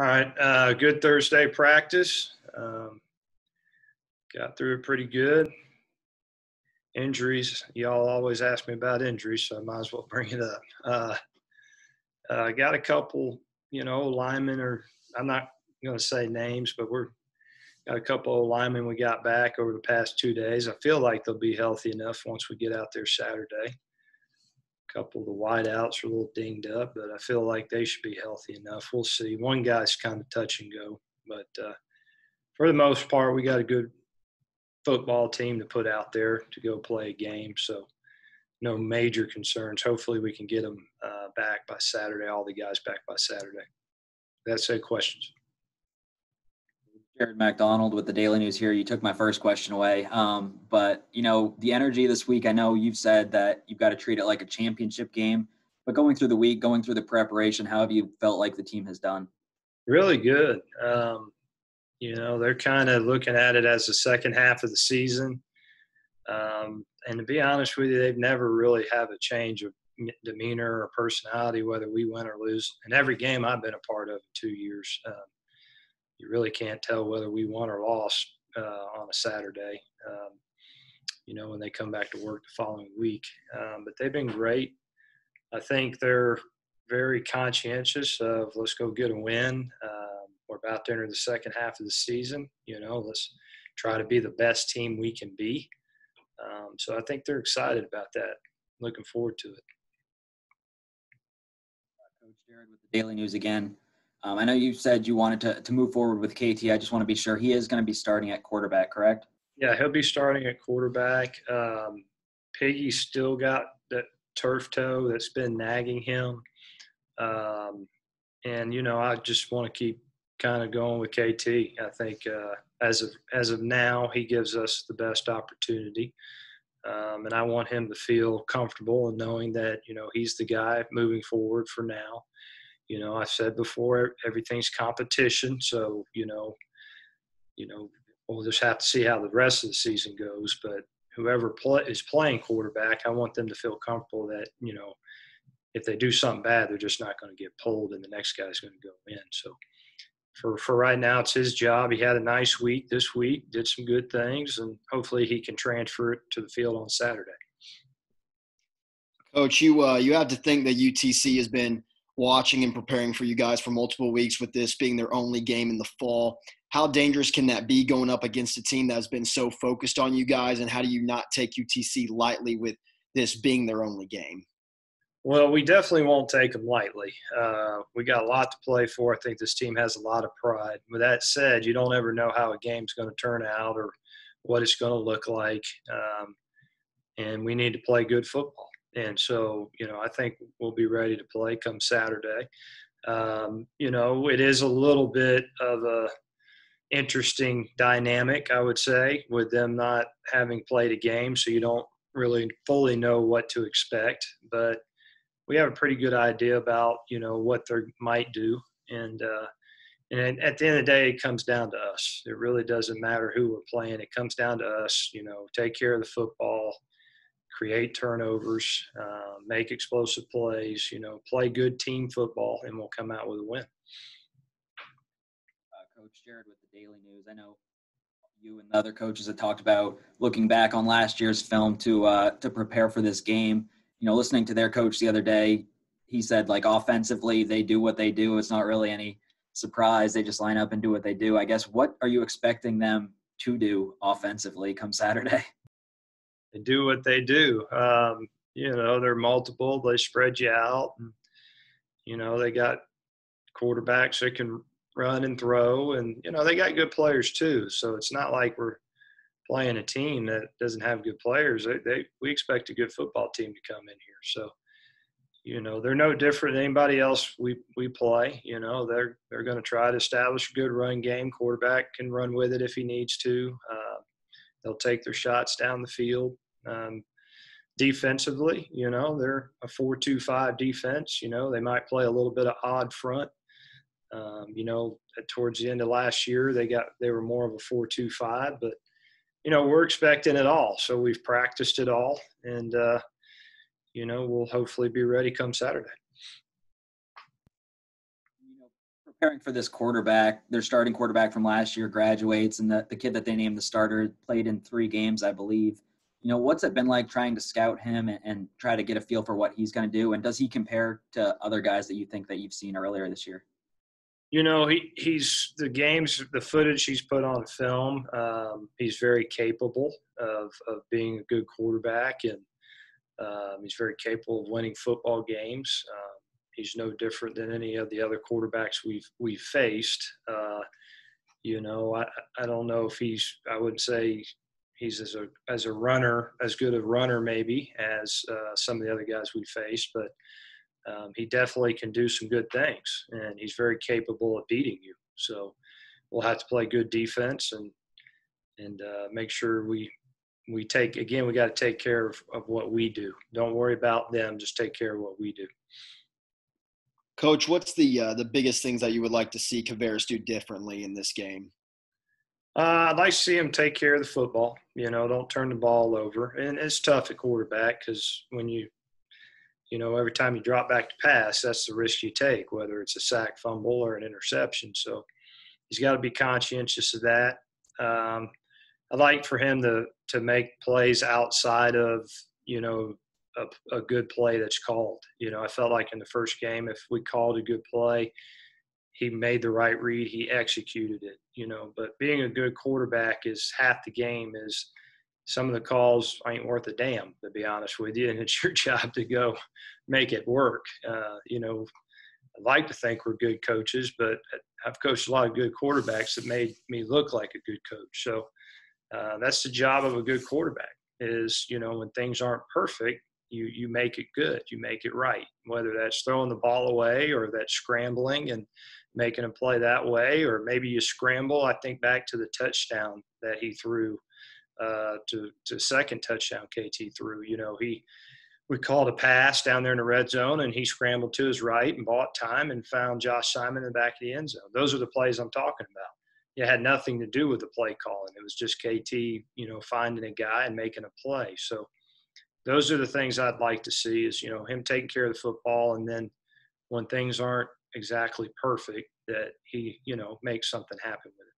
All right, good Thursday practice. Got through it pretty good. Injuries, y'all always ask me about injuries, so I might as well bring it up. Got a couple, linemen, or I'm not going to say names, but we're got a couple of linemen we got back over the past 2 days. I feel like they'll be healthy enough once we get out there Saturday. A couple of the wideouts are a little dinged up, but I feel like they should be healthy enough. We'll see. One guy's kind of touch and go, but for the most part, we got a good football team to put out there to go play a game. So no major concerns. Hopefully we can get them back by Saturday, all the guys back by Saturday. That's it. Questions? Jared McDonald with the Daily News here. You took my first question away. But, the energy this week, I know you've said that you've got to treat it like a championship game. But going through the week, going through the preparation, how have you felt like the team has done? Really good. They're kind of looking at it as the second half of the season. And to be honest with you, they've never really had a change of demeanor or personality, whether we win or lose. In every game I've been a part of in 2 years, you really can't tell whether we won or lost on a Saturday, when they come back to work the following week. But they've been great. I think they're very conscientious of let's go get a win. We're about to enter the second half of the season. Let's try to be the best team we can be. So I think they're excited about that. Looking forward to it. Coach Jared with the Daily News again. I know you said you wanted to move forward with KT. I just want to be sure he is going to be starting at quarterback, correct? Yeah, he'll be starting at quarterback. Piggy's still got that turf toe that's been nagging him. I just want to keep kind of going with KT. I think as of now, he gives us the best opportunity. And I want him to feel comfortable and knowing that, he's the guy moving forward for now. I've said before, everything's competition. So, we'll just have to see how the rest of the season goes. But whoever is playing quarterback, I want them to feel comfortable that, if they do something bad, they're just not going to get pulled and the next guy's going to go in. So for right now, it's his job. He had a nice week this week, did some good things, and hopefully he can transfer it to the field on Saturday. Coach, you have to think that UTC has been watching and preparing for you guys for multiple weeks with this being their only game in the fall. How dangerous can that be going up against a team that has been so focused on you guys, and how do you not take UTC lightly with this being their only game? Well, we definitely won't take them lightly. We got a lot to play for. I think this team has a lot of pride. With that said, you don't ever know how a game's going to turn out or what it's going to look like. And we need to play good football. And so, I think we'll be ready to play come Saturday. It is a little bit of a interesting dynamic, I would say, with them not having played a game. So you don't really fully know what to expect. But we have a pretty good idea about, what they might do. And at the end of the day, it comes down to us. It really doesn't matter who we're playing. It comes down to us, take care of the football, create turnovers, make explosive plays, play good team football, and we'll come out with a win. Coach Jared with the Daily News. I know you and the other coaches have talked about looking back on last year's film to prepare for this game. Listening to their coach the other day, he said, offensively, they do what they do. It's not really any surprise. They just line up and do what they do. I guess, what are you expecting them to do offensively come Saturday? They do what they do. They're multiple. They spread you out. And, they got quarterbacks that can run and throw. And, they got good players too. So it's not like we're playing a team that doesn't have good players. We expect a good football team to come in here. So, they're no different than anybody else we play. They're going to try to establish a good run game. Quarterback can run with it if he needs to. They'll take their shots down the field. Defensively, they're a 4-2-5 defense. They might play a little bit of odd front. Towards the end of last year, they were more of a 4-2-5, but we're expecting it all. So we've practiced it all, and we'll hopefully be ready come Saturday. Preparing for this quarterback, their starting quarterback from last year graduates, and the kid that they named the starter played in 3 games, I believe. What's it been like trying to scout him and try to get a feel for what he's going to do? And does he compare to other guys that you think that you've seen earlier this year? He's the footage he's put on film. He's very capable of being a good quarterback, and he's very capable of winning football games. He's no different than any of the other quarterbacks we've faced. I don't know if I would say he's as a runner, as good a runner maybe as some of the other guys we faced, but he definitely can do some good things, and he's very capable of beating you. So we'll have to play good defense and make sure we got to take care of what we do. Don't worry about them. Just take care of what we do. Coach, what's the biggest things that you would like to see cavaris do differently in this game? I'd like to see him take care of the football. Don't turn the ball over. And it's tough at quarterback because when every time you drop back to pass, that's the risk you take, whether it's a sack, fumble, or an interception. So he's got to be conscientious of that. I'd like for him to make plays outside of, a good play that's called. I felt like in the first game, if we called a good play, he made the right read, he executed it, But being a good quarterback is half the game. Is some of the calls ain't worth a damn, to be honest with you, and it's your job to go make it work. I'd like to think we're good coaches, but I've coached a lot of good quarterbacks that made me look like a good coach. So that's the job of a good quarterback is, when things aren't perfect, you make it good, you make it right, whether that's throwing the ball away or that's scrambling and making a play that way, or maybe you scramble. I think back to the touchdown that he threw to second touchdown KT threw. We called a pass down there in the red zone, and he scrambled to his right and bought time and found Josh Simon in the back of the end zone. Those are the plays I'm talking about. It had nothing to do with the play calling. It was just KT, finding a guy and making a play. So those are the things I'd like to see is, him taking care of the football, and then when things aren't exactly perfect, that he, makes something happen with it.